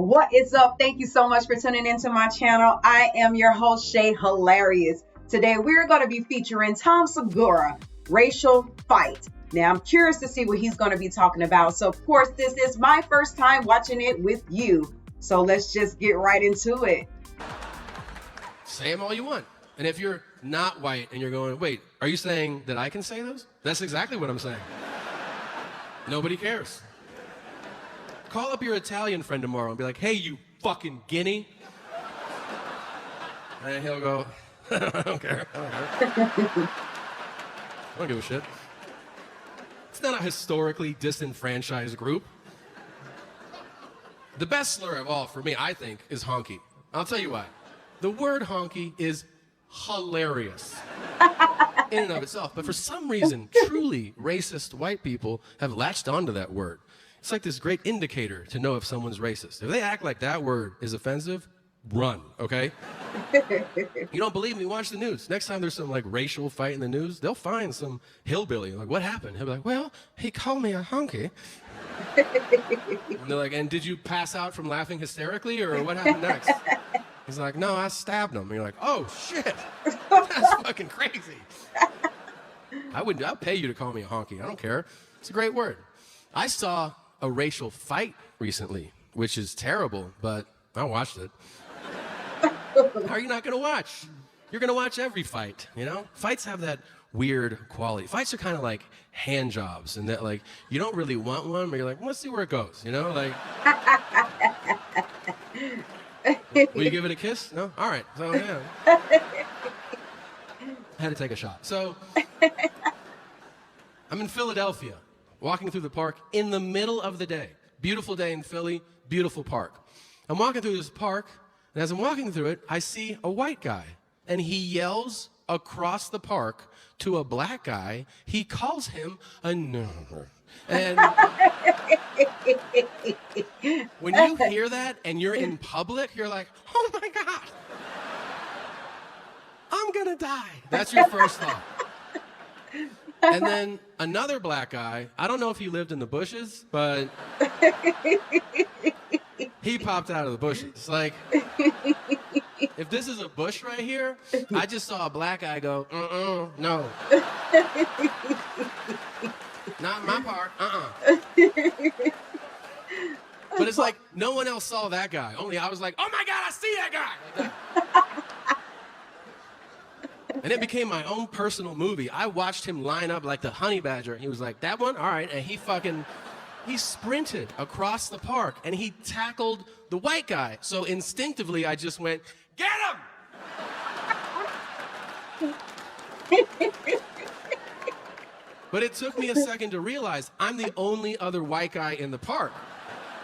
What is up? Thank you so much for tuning into my channel. I am your host, Shay Hilarious. Today, we're going to be featuring Tom Segura, Racial Fight. Now, I'm curious to see what he's going to be talking about. So, of course, this is my first time watching it with you. So let's just get right into it. Say them all you want. And if you're not white and you're going, wait, are you saying that I can say those? That's exactly what I'm saying. Nobody cares. Call up your Italian friend tomorrow and be like, hey, you fucking guinea. And he'll go, I don't care. I don't give a shit. It's not a historically disenfranchised group. The best slur of all for me, I think, is honky. I'll tell you why. The word honky is hilarious in and of itself, but for some reason, truly racist white people have latched onto that word. It's like this great indicator to know if someone's racist. If they act like that word is offensive, run, okay? You don't believe me? Watch the news. Next time there's some like racial fight in the news, they'll find some hillbilly. Like, what happened? He'll be like, well, he called me a honky. And they're like, and did you pass out from laughing hysterically, or what happened next? He's like, no, I stabbed him. And you're like, oh, shit. That's fucking crazy. I'll pay you to call me a honky. I don't care. It's a great word. I saw a racial fight recently, which is terrible, but I watched it. How are you not going to watch? You're going to watch every fight, you know? Fights have that weird quality. Fights are kind of like hand jobs, and that like you don't really want one, but you're like, let's see where it goes, you know? Like, will you give it a kiss? No? All right. So, yeah. I had to take a shot. So, I'm in Philadelphia, walking through the park in the middle of the day. Beautiful day in Philly, beautiful park. I'm walking through this park, and as I'm walking through it, I see a white guy, and he yells across the park to a black guy. He calls him a nerd. And when you hear that and you're in public, you're like, oh my God, I'm gonna die. That's your first thought. And then another black guy, I don't know if he lived in the bushes, but he popped out of the bushes. Like, if this is a bush right here, I just saw a black guy go, no. Not in my park, But it's like, no one else saw that guy. Only I was like, oh my God, I see that guy. Like that. And it became my own personal movie. I watched him line up like the honey badger. He was like, that one? All right. And he sprinted across the park and he tackled the white guy. So instinctively, I just went, get him! But it took me a second to realize I'm the only other white guy in the park.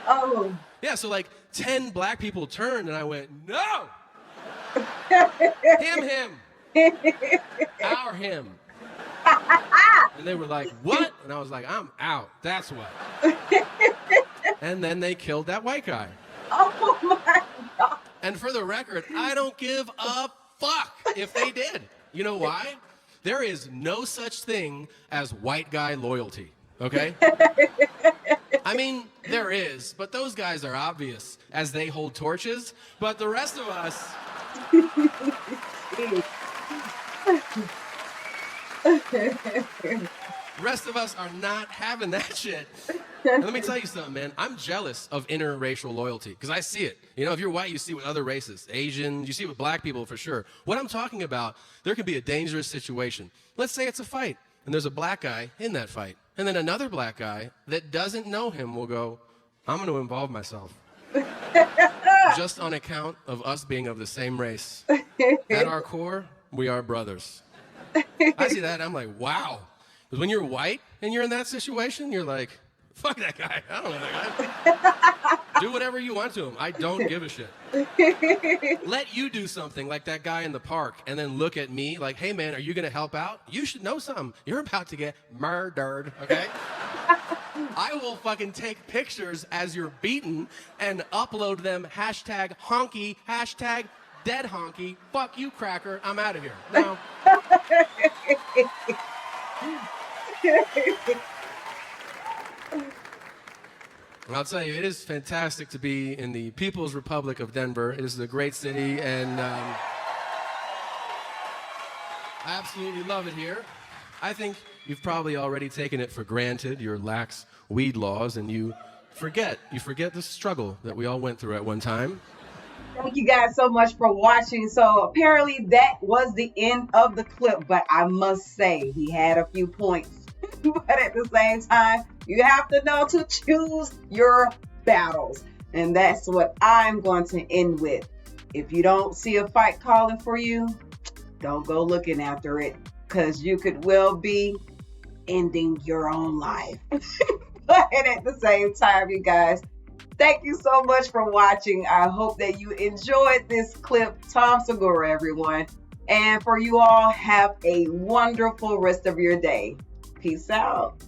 Oh. Yeah, so like 10 black people turned and I went, no! Him. Our him. And they were like, what? And I was like, I'm out. That's what. And then they killed that white guy. Oh my God. And for the record, I don't give a fuck if they did. You know why? There is no such thing as white guy loyalty, okay? I mean, there is, but those guys are obvious as they hold torches. But the rest of us... rest of us are not having that shit. And let me tell you something, man. I'm jealous of interracial loyalty because I see it. You know, if you're white, you see it with other races. Asian, you see it with black people for sure. What I'm talking about, there can be a dangerous situation. Let's say it's a fight and there's a black guy in that fight. And then another black guy that doesn't know him will go, I'm going to involve myself. Just on account of us being of the same race. At our core, we are brothers. I see that and I'm like, wow. Because when you're white and you're in that situation, you're like, fuck that guy. I don't know that guy. Do whatever you want to him. I don't give a shit. Let you do something like that guy in the park and then look at me like, hey man, are you going to help out? You should know something. You're about to get murdered, okay? I will fucking take pictures as you're beaten and upload them hashtag honky, hashtag dead honky. Fuck you, cracker. I'm out of here. Now, And I'll tell you, it is fantastic to be in the People's Republic of Denver. It is a great city, and I absolutely love it here. I think you've probably already taken it for granted, your lax weed laws, and you forget the struggle that we all went through at one time. Thank you guys so much for watching. So apparently that was the end of the clip, but I must say he had a few points. But at the same time, you have to know to choose your battles. And that's what I'm going to end with. If you don't see a fight calling for you, don't go looking after it, because you could well be ending your own life. But at the same time, you guys, thank you so much for watching. I hope that you enjoyed this clip. Tom Segura, everyone. And for you all, have a wonderful rest of your day. Peace out.